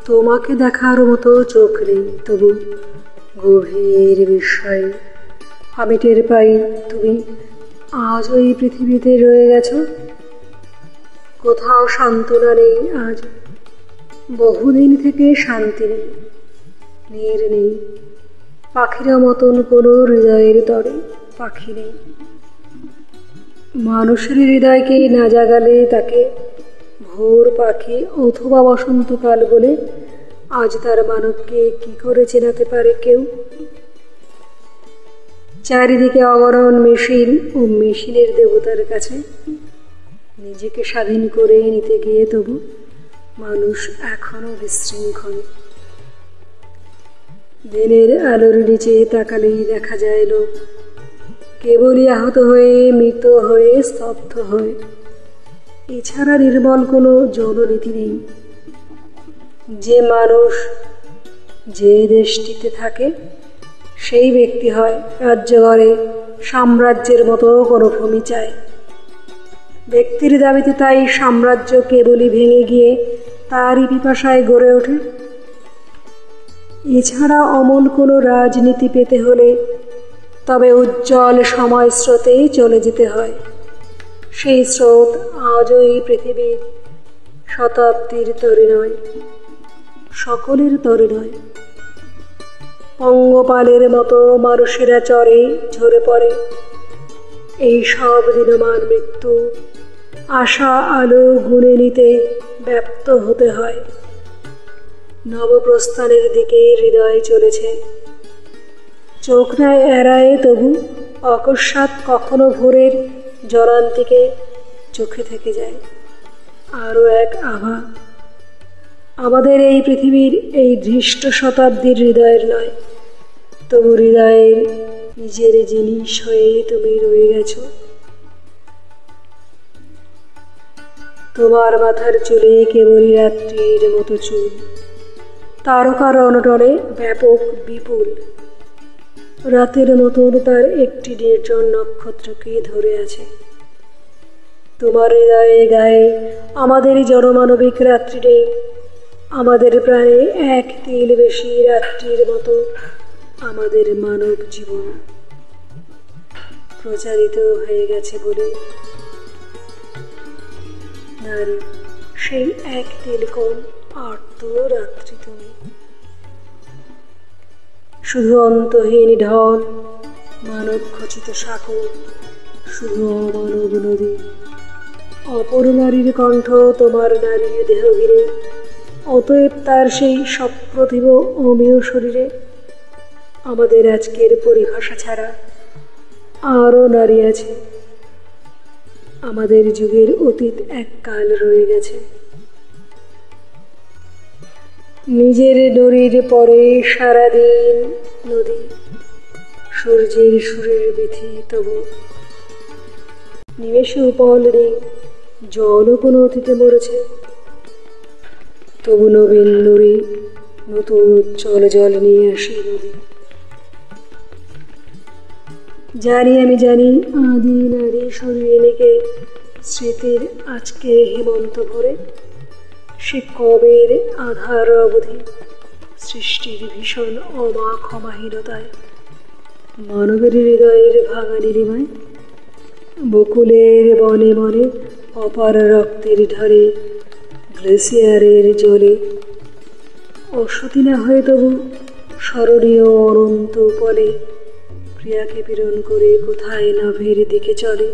তোমাকে দেখার মতো চোখ নেই, তবু গভীর বিস্ময়ে আমি টের পাই তুমি আজও এই পৃথিবীতে রয়ে গেছো। কোথাও সান্ত্বনা নেই আজ, বহুদিন থেকে শান্তি নেই, নীর নেই, পাখিরা মতন কোনো হৃদয়ের তরে পাখি নেই। মানুষের হৃদয়কে না জাগালে তাকে ভোর পাখি অথবা বসন্তকাল বলে আজ তার মানবকে কি করে চেনাতে পারে কেউ? চারিদিকে অগণন মেশিন ও মেশিনের দেবতার কাছে নিজেকে স্বাধীন করে নিতে গিয়ে তবু মানুষ এখনো বিশৃঙ্খল। দিনের আলোর নিচে তাকালেই দেখা যায় লোক কেবলই আহত হয়ে, মৃত হয়ে, স্তব্ধ হয়ে। এছাড়া নির্মল কোনো যৌননীতি নেই। যে মানুষ যে দেশটিতে থাকে সেই ব্যক্তি হয় রাজ্য গড়ে, সাম্রাজ্যের মতো কোনো ভূমি চায়। ব্যক্তির দাবিতে তাই সাম্রাজ্য কেবলই ভেঙে গিয়ে তারই পিপাসায় গড়ে ওঠে। এছাড়া অমন কোনো রাজনীতি পেতে হলে তবে উজ্জ্বল সময় স্রোতেই চলে যেতে হয়। সেই স্রোত আজও এই পৃথিবীর শতাব্দীর তরে নয়, সকলের তরে নয়। পঙ্গপালের মতো মানুষেরা চরে ঝরে পড়ে। এই সব দিনমান মৃত্যু আশা আলো গুনে নিতে ব্যপ্ত হতে হয়। নবপ্রস্থানের দিকে হৃদয় চলেছে, চোখ নাই এড়ায়, তবু অকস্মাৎ কখনো ভোরের জরান্তিকে চোখে থেকে যায় আরও এক আভা। আমাদের এই পৃথিবীর এই ধৃষ্ট শতাব্দীর হৃদয়ের নয়, তবু হৃদয়ের নিজের জিনিস হয়ে তুমি রয়ে গেছ। তোমার মাথার চুলে কেবলই রাত্রির মতো চুল, তারকার অনটনে ব্যাপক বিপুল। রাতের মতন তার একটি নির্জন নক্ষত্রকে ধরে আছে। তোমার হৃদয়ে গায়ে আমাদের জনমানবিক রাত্রি নেই, আমাদের প্রাণে এক তিল বেশি রাত্রির মতো আমাদের মানব জীবন প্রচারিত হয়ে গেছে বলে নারী সেই এক তিল কম আর্ত রাত্রি তুমি। শুধু অন্তহীন ঢল, মানব খচিত সাঁকো, শুধু অমানব নদী। অপর নারীর কণ্ঠ তোমার নারীর দেহ ঘিরে, অতএব তার সেই সপ্রতিভ অমেয় শরীরে আমাদের আজকের পরিভাষা ছাড়া আরও নারী আছে। আমাদের যুগের অতীত এক কাল রয়ে গেছে। নিজের নদীর পরে সারাদিন নদী, সূর্যের সুরের বিথি, তবু নিমেষে উপল নেই, জলও কোনো অতীতে মরেছে। তবু নবীন নুরি নতুন উজ্জ্বল জল নিয়ে আসে নদী। জানি আমি জানি আদি নারী শরীরে নেকে স্মৃতির আজকে হেমন্ত ভরে। সে কবের আধার অবধি সৃষ্টির ভীষণ অবাক ক্ষমাহীনতায়, মানবের হৃদয়ের ভাঙা নীলিমায়, বকুলের বনে বনে অপার রক্তের ঢরে, গ্লেসিয়ারের জলে অসতী না হয়ে তবু স্মরণীয় অনন্ত পলে প্রিয়াকে পীড়ন করে কোথায় নাভের দিকে চলে।